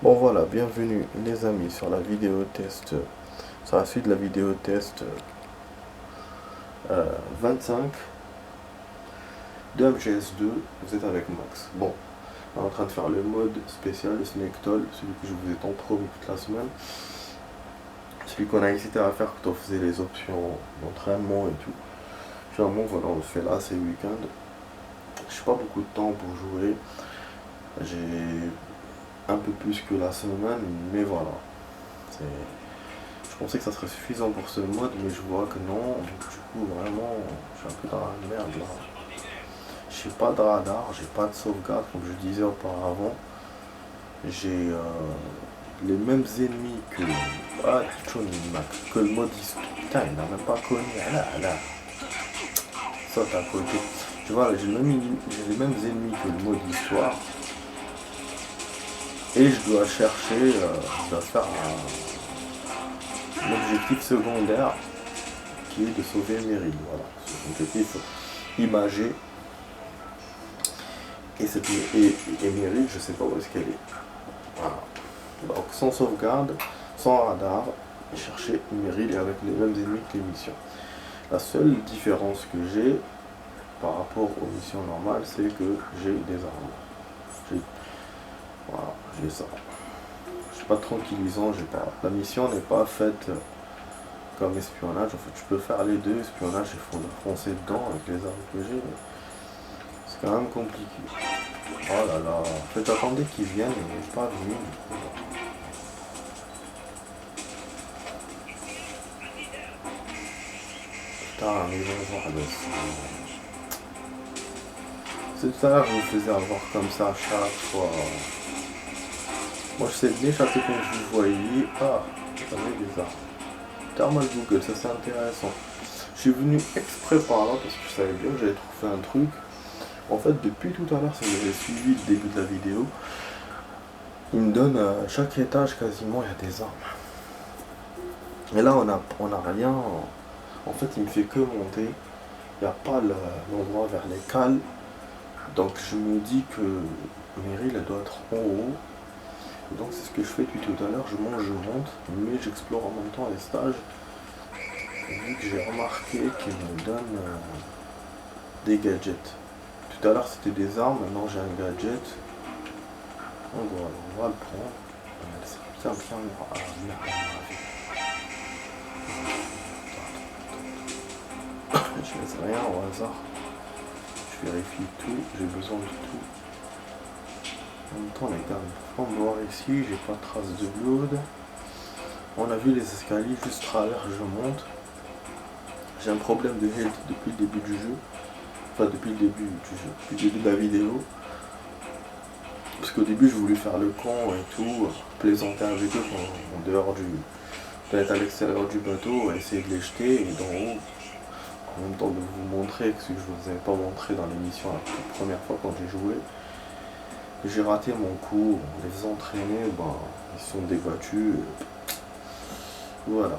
Bon voilà, bienvenue les amis sur la vidéo test, sur la suite de la vidéo test 25 de MGS2, vous êtes avec Max. Bon, on est en train de faire le mode spécial, le Snake Toll, celui que je vous ai tant promis toute la semaine. Celui qu'on a hésité à faire quand on faisait les options d'entraînement et tout. Finalement voilà, on le fait là, c'est week-end. J'ai pas beaucoup de temps pour jouer. J'ai un peu plus que la semaine, mais voilà. Je pensais que ça serait suffisant pour ce mode, mais je vois que non. Donc, du coup, vraiment, je suis un peu dans la merde là. J'ai pas de radar, j'ai pas de sauvegarde, comme je disais auparavant. J'ai les mêmes ennemis que. Ah, que le mode histoire. Putain, il n'a même pas connu. Ah là, là. Saute à côté. Tu vois, j'ai les mêmes ennemis que le mode histoire. Et je dois chercher, je dois faire un objectif secondaire qui est de sauver Meryl. Voilà, c'est un objectif imagé. Et Meryl, je sais pas où est-ce qu'elle est. Voilà. Donc sans sauvegarde, sans radar, chercher Meryl et avec les mêmes ennemis que les missions. La seule différence que j'ai par rapport aux missions normales, c'est que j'ai des armes. Voilà, j'ai ça. Je suis pas tranquillisant, j'ai pas. La mission n'est pas faite comme espionnage. En fait, je peux faire les deux, espionnage et foncer dedans avec les armes que j'ai. C'est quand même compliqué. Oh là là. En fait, j'attendais qu'ils viennent et il n'est pas venu. Putain, ils vont voir le. C'est tout à l'heure je me faisais avoir comme ça à chaque fois. Moi, je sais bien chasser quand je vous voyais. Ah, ça met des armes. Thermal Google, ça c'est intéressant. Je suis venu exprès par là parce que je savais bien que j'allais trouver un truc. En fait, depuis tout à l'heure, si vous avez suivi le début de la vidéo, il me donne à chaque étage quasiment, il y a des armes. Et là, on a rien. En fait, il me fait que monter. Il n'y a pas l'endroit vers les cales. Donc, je me dis que Meryl, elle doit être en haut. Donc, c'est ce que je fais depuis tout à l'heure. Je monte, mais j'explore en même temps les stages. Et vu que j'ai remarqué qu'il me donne des gadgets. Tout à l'heure, c'était des armes. Maintenant, j'ai un gadget. On va le prendre. Bien, je laisse rien au hasard. Je vérifie tout, j'ai besoin de tout. En même temps, les gars, on va voir ici, j'ai pas de trace de blood. On a vu les escaliers juste travers, je monte. J'ai un problème de health depuis le début du jeu. Enfin, depuis le début du jeu, depuis le début de la vidéo. Parce qu'au début, je voulais faire le con et tout, plaisanter avec eux en dehors peut-être à l'extérieur du bateau, essayer de les jeter et d'en haut. En même temps de vous montrer ce que je vous avais pas montré dans l'émission la première fois quand j'ai joué. J'ai raté mon coup, on les a entraînés, ils sont débattus. Voilà.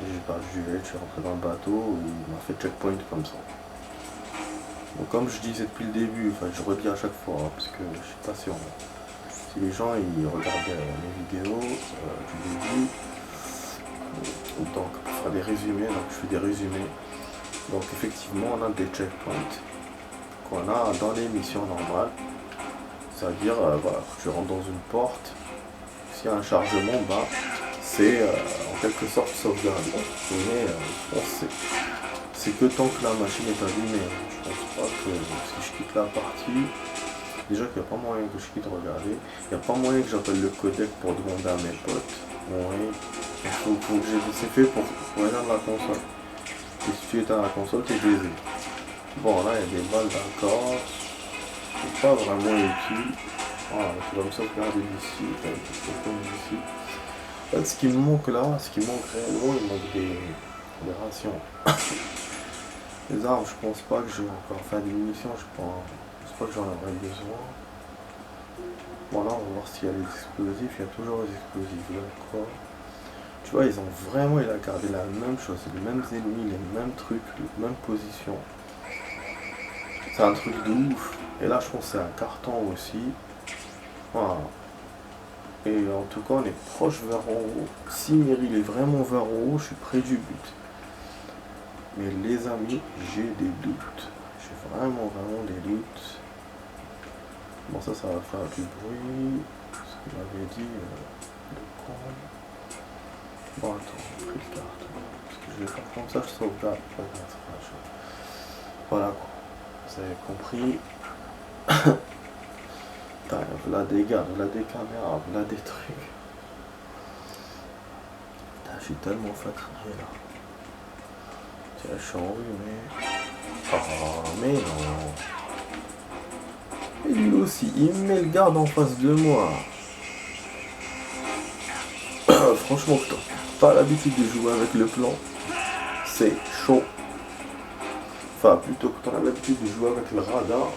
J'ai perdu du lait, je suis rentré dans le bateau, et il m'a fait checkpoint comme ça. Donc comme je disais depuis le début, enfin je redis à chaque fois, parce que je sais pas si les gens ils regardaient les vidéos du début, donc pour faire des résumés, donc je fais des résumés. Donc effectivement on a des checkpoints qu'on a dans les missions normales. C'est-à-dire, voilà, tu rentres dans une porte, s'il y a un chargement, c'est en quelque sorte sauvegardé. Mais c'est que tant que la machine est allumée. Je pense pas que si je quitte la partie, déjà qu'il n'y a pas moyen que je quitte, regardez, il n'y a pas moyen que j'appelle le codec pour demander à mes potes. Oui, c'est fait pour éteindre la console. Et si tu éteins la console, tu es baisé. Bon, là, il y a des balles d'accord. C'est pas vraiment utile. Voilà, tu vas me sauvegarder d'ici, d'ici. En fait, ce qui me manque là, ce qui manque réellement, il manque des rations. Les armes, je pense pas que je vais encore faire des munitions, je pense pas que j'en aurai besoin. Bon là, on va voir s'il y a les explosifs, il y a toujours les explosifs. Là, quoi. Tu vois, ils ont vraiment, il a gardé la même chose, les mêmes ennemis, les mêmes trucs, les mêmes positions. C'est un truc de ouf. Et là, je pense que c'est un carton aussi. Voilà. Et en tout cas, on est proche vers en haut. Si Meryl est vraiment vers en haut, je suis près du but. Mais les amis, j'ai des doutes. J'ai vraiment des doutes. Bon, ça va faire du bruit. Ce qu'il m'avait dit. De con. Bon, attends, j'ai pris le carton. Parce que je vais faire comme ça, je sauvegarde. Voilà quoi. Vous avez compris. Là des gars, là des caméras, là des trucs. Putain, je suis tellement fatigué là. Tiens, je suis enrhumé. Oh, mais non. Et lui aussi, il me met le garde en face de moi. Franchement, putain, pas l'habitude de jouer avec le plan. C'est chaud. Enfin, plutôt que t'as l'habitude de jouer avec le radar,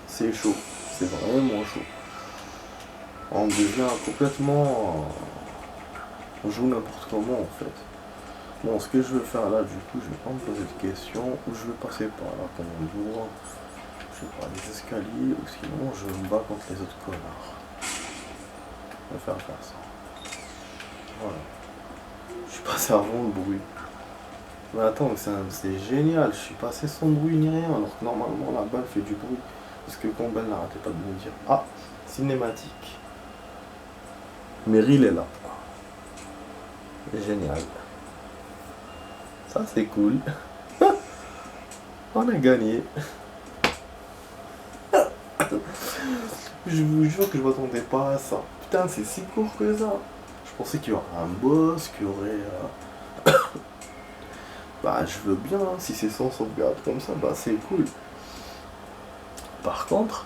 c'est chaud. C'est vraiment chaud. On devient complètement... On joue n'importe comment en fait. Bon, ce que je veux faire là, du coup, je vais pas me poser de questions. Ou je vais passer par là comme on doit. Je sais pas, les escaliers. Ou sinon, je me bats contre les autres connards. On va faire ça. Voilà. Je suis passé avant le bruit. Mais attends, c'est génial. Je suis passé sans bruit ni rien. Alors que normalement, la balle fait du bruit. Parce que Campbell n'arrêtait pas de me dire. Ah, cinématique. Meryl est là. Génial. Ça c'est cool. On a gagné. Je vous jure que je m'attendais pas à ça. Putain, c'est si court que ça. Je pensais qu'il y aurait un boss, qu'il y aurait... Bah je veux bien, hein, si c'est sans sauvegarde comme ça, bah c'est cool. Par contre,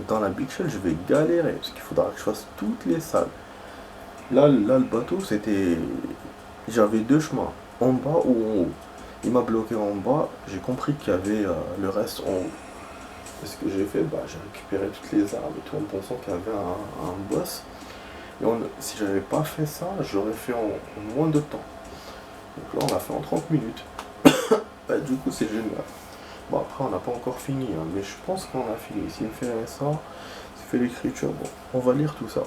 dans la Big Shell, je vais galérer, parce qu'il faudra que je fasse toutes les salles. Là le bateau, c'était... J'avais deux chemins, en bas ou en haut. Il m'a bloqué en bas, j'ai compris qu'il y avait le reste en haut. Et ce que j'ai fait, bah, j'ai récupéré toutes les armes et tout en pensant qu'il y avait un boss. Et si j'avais pas fait ça, j'aurais fait en moins de temps. Donc là, on l'a fait en 30 minutes. Bah, du coup, c'est génial. Bon, après, on n'a pas encore fini, hein, mais je pense qu'on a fini. S'il me fait ça, s'il fait l'écriture, bon, on va lire tout ça.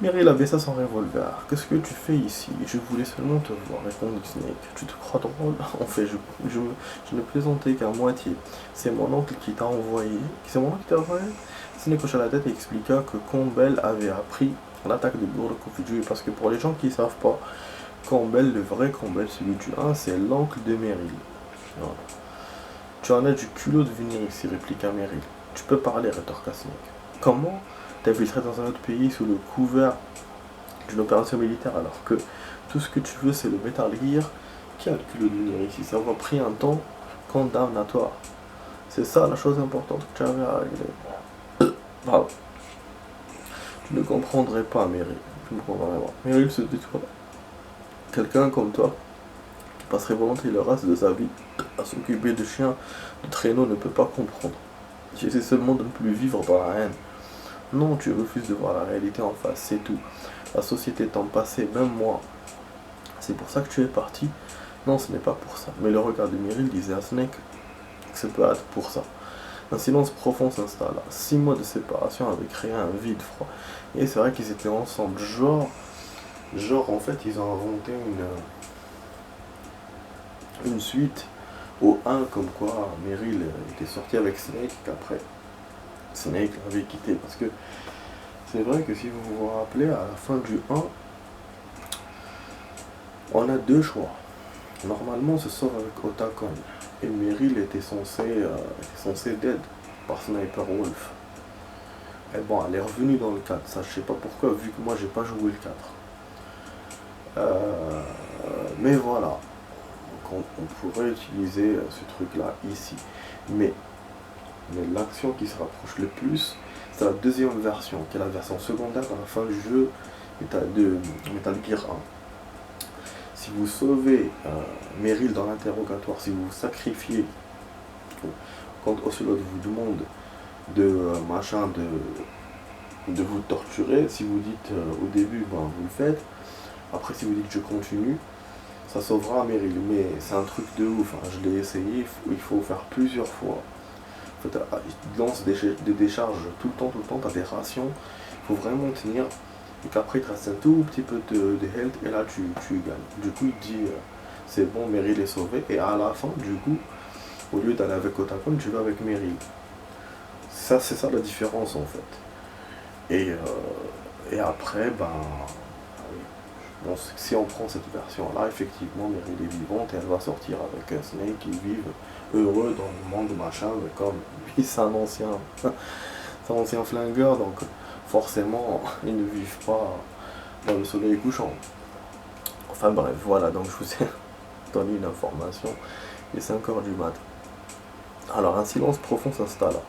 Meryl avait ça sans revolver. Qu'est-ce que tu fais ici? Je voulais seulement te voir, répondit Snake. Tu te crois drôle? En fait, je ne plaisantais qu'à moitié. C'est mon oncle qui t'a envoyé. C'est mon oncle qui t'a envoyé? Snake hocha la tête et expliqua que Campbell avait appris l'attaque de Gurley-Kofuju. Parce que pour les gens qui ne savent pas, Campbell, le vrai Campbell, celui du 1, c'est l'oncle de Meryl. Voilà. Tu en as du culot de venir ici, répliqua Meryl. Tu peux parler, rétorqua Snake. Comment t'infiltrer dans un autre pays sous le couvert d'une opération militaire alors que tout ce que tu veux c'est le Metal Gear? Qui a le culot de venir ici? Ça va pris un temps condamnatoire. C'est ça la chose importante que tu avais à régler. Pardon. Tu ne comprendrais pas, Meryl. Tu ne comprendrais pas. Meryl se détourna. Quelqu'un comme toi, qui passerait volontiers le reste de sa vie à s'occuper de chiens de traîneau, ne peut pas comprendre. J'essaie seulement de ne plus vivre dans la haine. Non, tu refuses de voir la réalité en face, c'est tout. La société t'en passée, même moi. C'est pour ça que tu es parti? Non, ce n'est pas pour ça. Mais le regard de Meryl disait à Snake que ça peut être pour ça. Un silence profond s'installa. 6 mois de séparation avaient créé un vide froid. Et c'est vrai qu'ils étaient ensemble. Genre en fait, ils ont inventé une suite au 1, comme quoi Meryl était sorti avec Snake, qu'après Snake l'avait quitté. Parce que c'est vrai que si vous vous rappelez, à la fin du 1, on a deux choix. Normalement, on se sort avec Otacon. Et Meryl était censée dead par Sniper Wolf. Et bon, elle est revenue dans le 4. Ça, je sais pas pourquoi, vu que moi, j'ai pas joué le 4. Mais voilà. Donc, on pourrait utiliser ce truc-là ici. Mais l'action qui se rapproche le plus, c'est la deuxième version, qui est la version secondaire à la fin du jeu de Metal Gear 1. Si vous sauvez Meryl dans l'interrogatoire, si vous vous sacrifiez quand Ocelot vous demande de vous torturer, si vous dites au début, ben, vous le faites, après si vous dites je continue, ça sauvera Meryl, mais c'est un truc de ouf, hein. Je l'ai essayé, il faut faire plusieurs fois. En fait, il lance des décharges tout le temps, t'as des rations, il faut vraiment tenir. et qu'après il te reste un tout petit peu de health, et là tu gagnes. Du coup, il te dit, c'est bon, Meryl est sauvé, et à la fin, du coup, au lieu d'aller avec Otakon, tu vas avec Meryl. Ça, c'est ça la différence en fait. Et après, ben, bon, si on prend cette version-là, effectivement, Meryl est vivante et elle va sortir avec un Snake qui vivent heureux dans le monde machin, mais comme lui, c'est un ancien, c'est un ancien flingueur, donc forcément, ils ne vivent pas dans le soleil couchant. Enfin bref, voilà, donc je vous ai donné une information, il est 5 h du mat. Alors, un silence profond s'installa.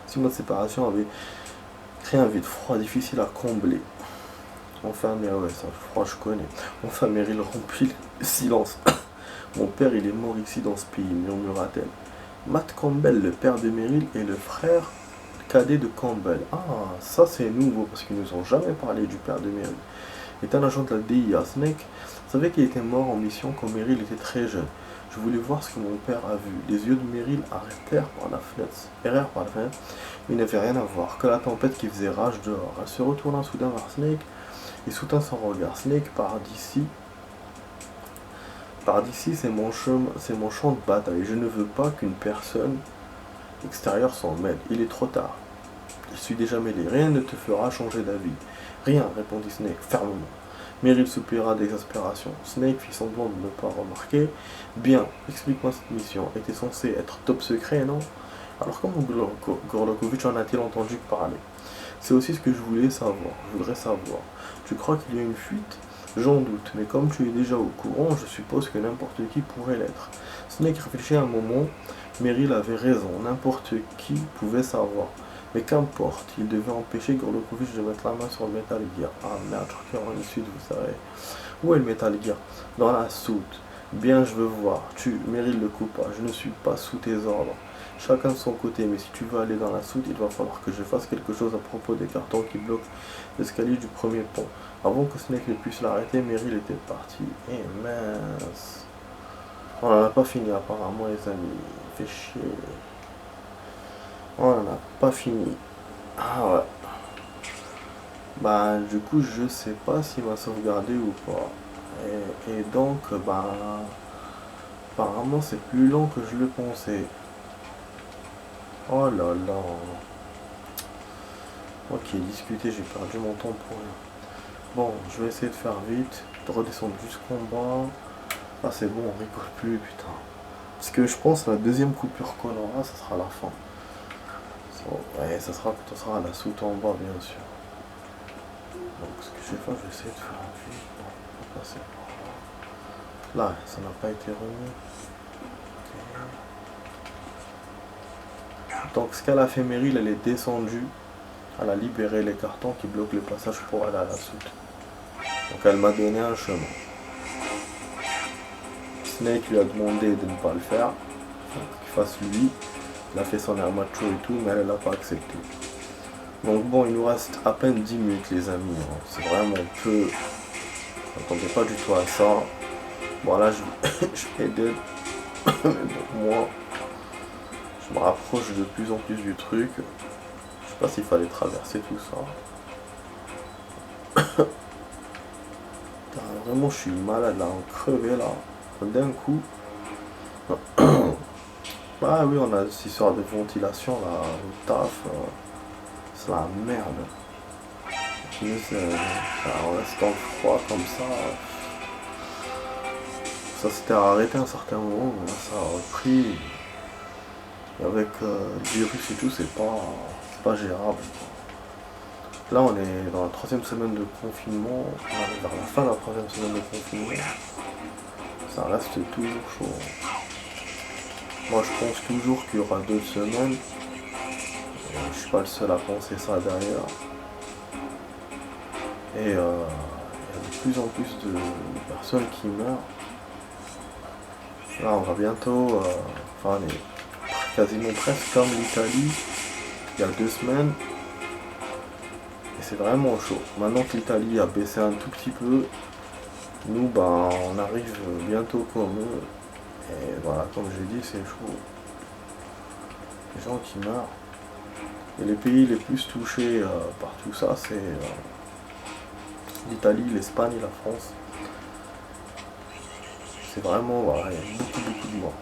6 mois de séparation avait créé un vide froid difficile à combler. Enfin, mais ouais, ça, froid, je connais. Enfin, Meryl remplit le silence. Mon père, il est mort ici dans ce pays, murmura-t-elle. Matt Campbell, le père de Meryl, est le frère cadet de Campbell. Ah, ça c'est nouveau, parce qu'ils nous ont jamais parlé du père de Meryl. Il est un agent de la DIA. Snake savait qu'il était mort en mission quand Meryl était très jeune. Je voulais voir ce que mon père a vu. Les yeux de Meryl errèrent par la fenêtre, mais il n'avait rien à voir, que la tempête qui faisait rage dehors. Elle se retourna soudain vers Snake et soutint son regard. Snake, par d'ici, c'est mon champ de bataille. Je ne veux pas qu'une personne extérieure s'en mêle. Il est trop tard. Je suis déjà mêlé. Rien ne te fera changer d'avis. Rien, répondit Snake fermement. Meryl soupira d'exaspération. Snake fit semblant de ne pas remarquer. Bien, explique-moi cette mission. Était censée être top secret, non? Alors comment Gorlokovitch en a-t-il entendu parler? C'est aussi ce que je voudrais savoir. Tu crois qu'il y a une fuite? J'en doute, mais comme tu es déjà au courant, je suppose que n'importe qui pourrait l'être. Snake réfléchit un moment. Meryl avait raison, n'importe qui pouvait savoir. Mais qu'importe, il devait empêcher Gorlokovitch de mettre la main sur le Metal Gear. Ah merde, je crois qu'il y aura une suite, vous savez. Où est le Metal Gear? Dans la soute. Bien, je veux voir. Meryl le coupa. Je ne suis pas sous tes ordres. Chacun de son côté, mais si tu veux aller dans la soute, il va falloir que je fasse quelque chose à propos des cartons qui bloquent l'escalier du premier pont. Avant que Snake ne puisse l'arrêter, Meryl était parti. Eh mince. On n'en a pas fini apparemment, les amis. Fait chier. On n'en a pas fini. Ah ouais. Bah du coup je sais pas s'il m'a sauvegardé ou pas. Et donc bah apparemment c'est plus long que je le pensais. Oh là là. Ok, discuter, j'ai perdu mon temps pour rien. Bon, je vais essayer de faire vite, de redescendre jusqu'en bas. Ah c'est bon, on rigole plus, putain. Parce que je pense que la deuxième coupure qu'on aura, ça sera la fin. Ouais, ça sera à la soute en bas, bien sûr. Donc ce que je vais faire, je vais essayer de faire vite. Non, on va passer par là. Là, ça n'a pas été remis. Okay. Donc ce qu'elle a fait Meryl, elle est descendue. Elle a libéré les cartons qui bloquent le passage pour aller à la soute. Donc elle m'a donné un chemin. Snake lui a demandé de ne pas le faire, qu'il fasse lui. Il a fait son air macho et tout, mais elle n'a pas accepté. Donc bon, il nous reste à peine 10 minutes les amis. Hein. C'est vraiment peu. Je m'attendais pas du tout à ça. Bon là je vais dead. Mais bon, moi, je me rapproche de plus en plus du truc. Je sais pas s'il fallait traverser tout ça. Vraiment je suis malade là, on crevait là. D'un coup. Ah oui, on a cette histoire de ventilation là, au taf. C'est la merde. On reste dans le froid comme ça. Ça s'était arrêté à un certain moment, mais là ça a repris. Et avec le virus et tout, c'est pas gérable. Là on est dans la 3e semaine de confinement. On arrive vers la fin de la 3e semaine de confinement. Ça reste toujours chaud. Moi je pense toujours qu'il y aura 2 semaines. Je suis pas le seul à penser ça derrière. Et il y a de plus en plus de personnes qui meurent. Là on va bientôt, enfin on est quasiment presque comme l'Italie il y a 2 semaines. Et c'est vraiment chaud. Maintenant que l'Italie a baissé un tout petit peu, nous ben on arrive bientôt comme eux. Et voilà, comme j'ai dit, c'est chaud. Les gens qui meurent. Et les pays les plus touchés par tout ça, l'Italie, l'Espagne et la France. C'est vraiment, voilà, il y a beaucoup de morts.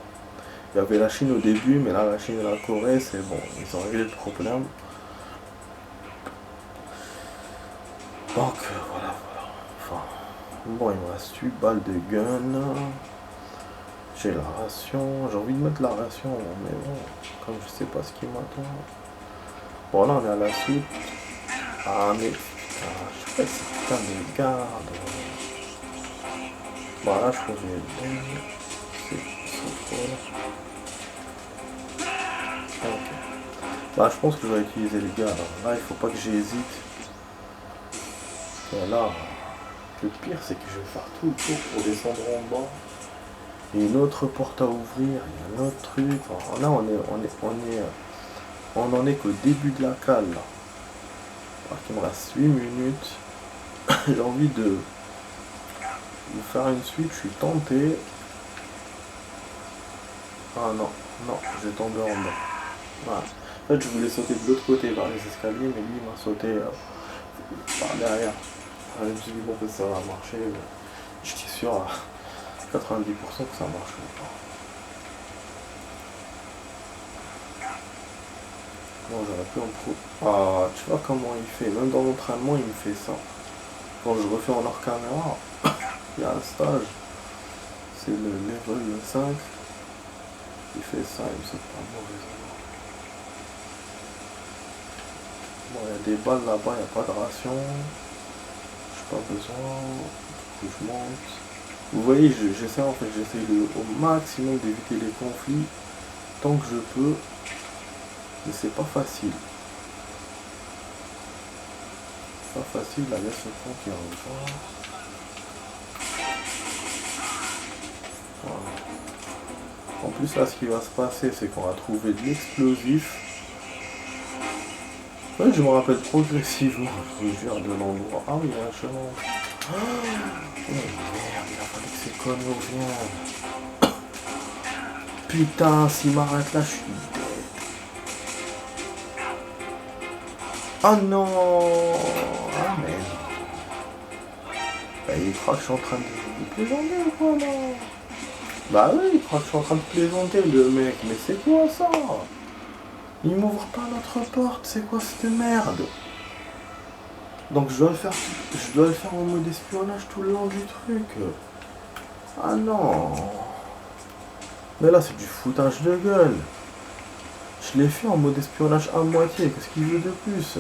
Il y avait la Chine au début, mais là, la Chine et la Corée, c'est bon, ils ont réglé le problème. Donc, voilà. Enfin, bon, il me reste 8 balles de gun. J'ai la ration. J'ai envie de mettre la ration, mais bon, comme je sais pas ce qui m'attend. Bon, là, on est à la suite. Ah, mais putain, je fais ces putain de garde. Bon, là, je crois que j'ai... C'est trop là. Ok. Bah, je pense que je vais utiliser les gars. Là, il faut pas que j'hésite. Et là, le pire, c'est que je vais faire tout le tour pour descendre en bas. Il y a une autre porte à ouvrir, il y a un autre truc. Alors là, on en est qu'au début de la cale. Là. Alors qu'il me reste 8 minutes. J'ai envie de faire une suite, je suis tenté. Ah non, j'ai tombé en bas. Voilà. En fait, je voulais sauter de l'autre côté vers les escaliers, mais lui, il m'a sauté par derrière. Je me suis dit, bon, ça va marcher. J'étais sûr à 90% que ça marche pas. Non, j'aurais pu en pro. Ah, tu vois comment il fait. Même dans l'entraînement, il me fait ça. Quand je refais en hors caméra, il y a un stage. C'est le level 5. Il fait ça, il me saute pas mauvais. Bon, il y a des balles là-bas, il n'y a pas de ration. J'ai pas besoin. Faut que je monte. Vous voyez, j'essaie au maximum d'éviter les conflits tant que je peux. Mais c'est pas facile. Pas facile, là, il y a ce fond qui rejoint. Voilà. En plus, là, ce qui va se passer, c'est qu'on va trouver de l'explosif. En fait, je me rappelle progressivement, je vous jure, de l'endroit. Ah oui, il y a un chemin. Oh merde, il a fallu que ces conneries reviennent. Putain, s'il m'arrête là, je suis dead. Oh non. Ah merde. Bah, il croit que je suis en train de plaisanter ou quoi, là? Bah oui, il croit que je suis en train de plaisanter, le mec. Mais c'est quoi ça? Il m'ouvre pas notre porte, c'est quoi cette merde? Donc je dois le faire en mode espionnage tout le long du truc. Ah non. Mais là c'est du foutage de gueule. Je l'ai fait en mode espionnage à moitié, qu'est-ce qu'il veut de plus?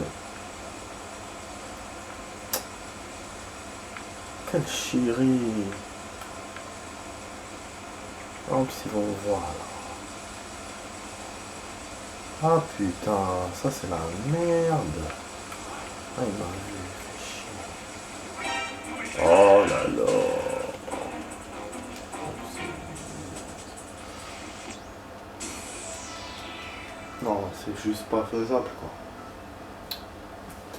Quelle chérie. En plus ils vont voir là. Ah putain, ça c'est la merde. Ah il m'a vu, fait chier. Oh là là. Non, c'est juste pas faisable quoi.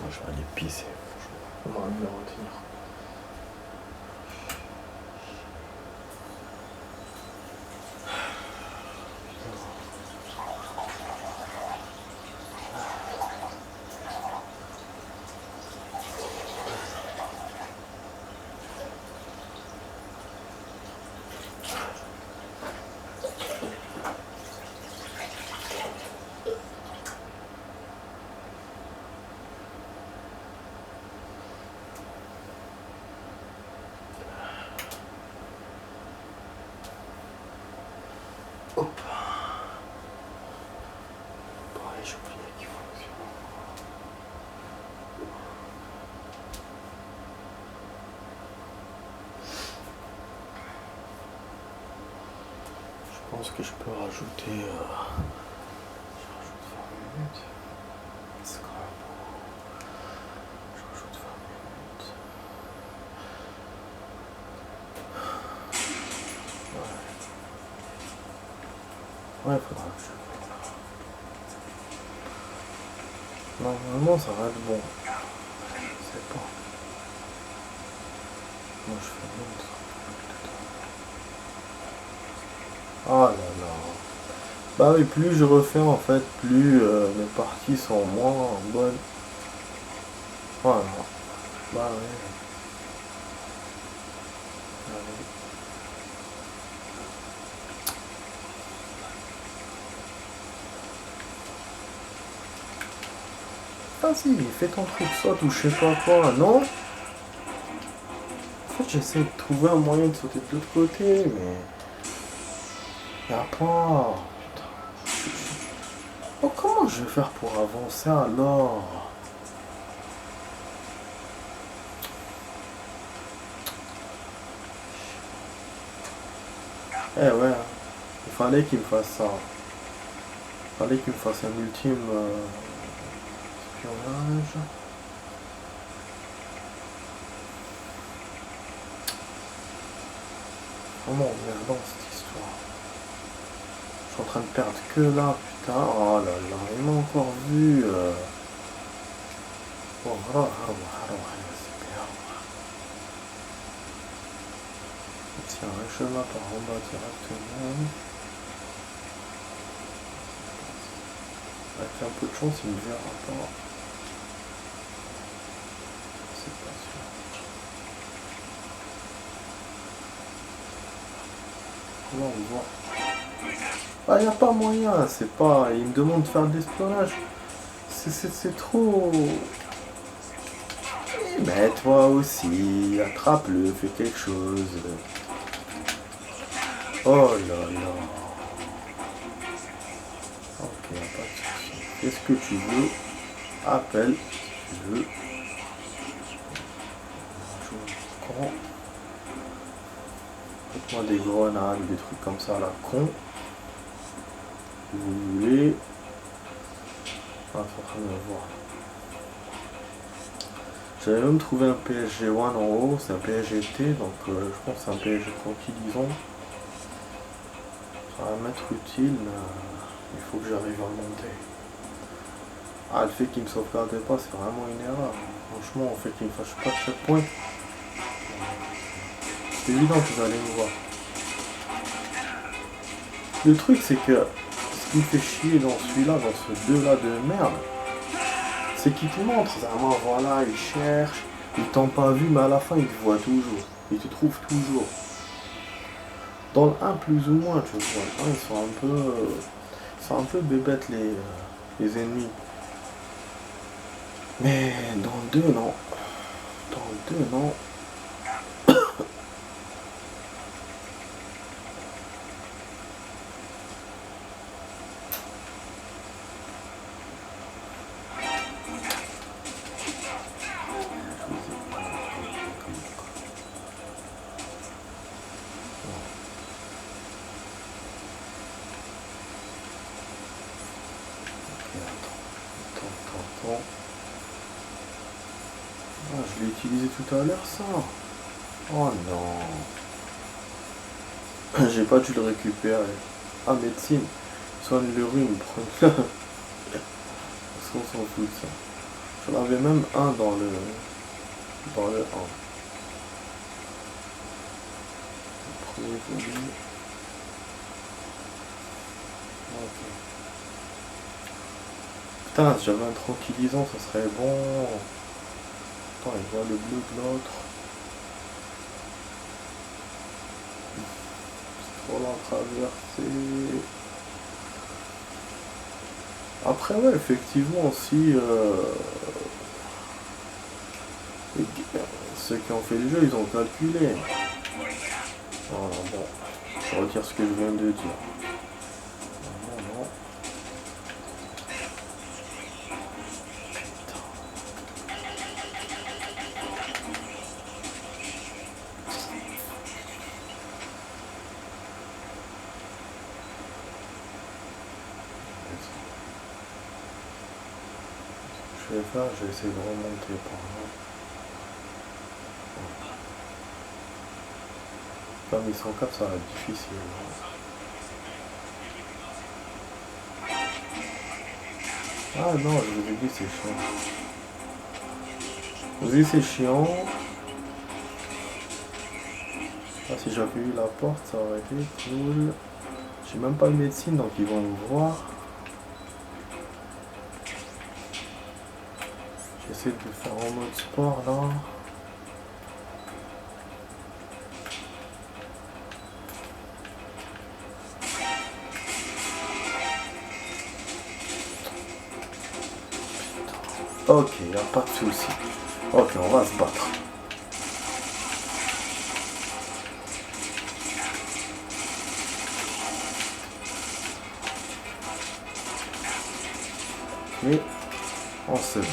Moi, je vais aller pisser. On va mieux retenir. Hop. Pareil, j'ai oublié qu'il fonctionne. Je pense que je peux rajouter... Je rajoute 20 minutes. C'est quand même beaucoup. Je rajoute 20 minutes. Ouais, faudra que je... Normalement, ça va être bon. Je sais pas. Moi, je fais l'autre. Ah là là. Bah oui, plus je refais en fait, plus mes parties sont moins bonnes. Voilà. Bah oui. Allez. Vas-y, fais ton truc, saute ou je sais pas quoi, non? En fait, j'essaie de trouver un moyen de sauter de l'autre côté, mais... Y'a pas... Oh, comment je vais faire pour avancer alors? Eh ouais, hein. Il fallait qu'il me fasse ça. Il fallait qu'il me fasse un ultime espionnage. Vraiment emmerdant cette histoire. Je suis en train de perdre que là, putain. Oh là là, il m'a encore vu. Bon, alors, c'est bien. Tiens, un chemin par en bas directement. Avec un peu de chance, il me verra pas. C'est pas sûr. Là, on voit. Ah, y a pas moyen, c'est pas... Il me demande de faire de l'espionnage. C'est trop... Mais toi aussi, attrape-le, fais quelque chose. Oh là là. Ok, pas de soucis. Qu'est-ce que tu veux? Appelle, si tu veux. Quand faites-moi des grenades, des trucs comme ça à la con. Si vous voulez. Ah, je suis en train de le voir. J'avais même trouvé un PSG-1 en haut, c'est un PSG-T, donc je pense que c'est un PSG tranquillisant. Ça va m'être utile, mais il faut que j'arrive à le monter. Ah, le fait qu'il me sauvegardait pas, c'est vraiment une erreur. Franchement, le fait qu'il me fasse pas de checkpoint, c'est évident que vous allez me voir. Le truc, c'est que ce qui me fait chier dans celui-là, dans ce 2-là de merde, c'est qu'il te montre, vraiment, voilà, il cherche, il t'en pas vu, mais à la fin, il te voit toujours. Il te trouve toujours. Dans le 1, plus ou moins, tu vois. Le 1, ils sont un peu bébêtes, les ennemis. Mais dans le 2, non. Dans le 2, non. Ah, je l'ai utilisé tout à l'heure, ça. Oh non. J'ai pas dû le récupérer. Ah, médecine. Soigne le rhume, prends-le. Parce qu'on s'en fout de ça. J'en avais même un dans le 1. Le premier volume. Ok. Putain, si j'avais un tranquillisant, ça serait bon. Attends, il voit le bleu de l'autre. C'est trop long à traverser. Après, ouais, effectivement, si ceux qui ont fait le jeu, ils ont calculé. Voilà, bon, je retire ce que je viens de dire. Non. Je vais faire, je vais essayer de remonter par là. Comme ils sont cap, ça va être difficile. Ah non, je vous ai dit c'est chiant. Je vous ai dit c'est chiant. Ah, si j'avais eu la porte, ça aurait été cool. J'ai même pas de médecine, donc ils vont me voir. J'essaie de le faire en mode sport là. Ok, il n'y a pas de souci. Ok, on va se battre. Mais on se bat.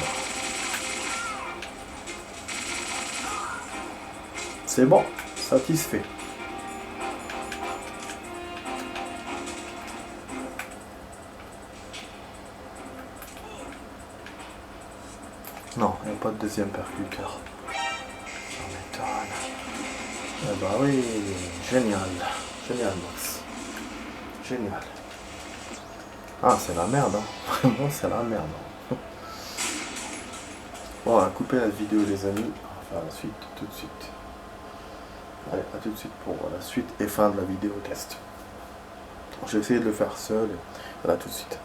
C'est bon, satisfait. Non, il n'y a pas de deuxième percuteur. Ça m'étonne. Eh bah oui, génial. Génial, Max. Génial. Ah, c'est la merde, hein. Vraiment, c'est la merde. Bon, on va couper la vidéo, les amis. On va faire la suite tout de suite. Allez, à tout de suite pour la suite et fin de la vidéo test. J'ai essayé de le faire seul. Et voilà, tout de suite.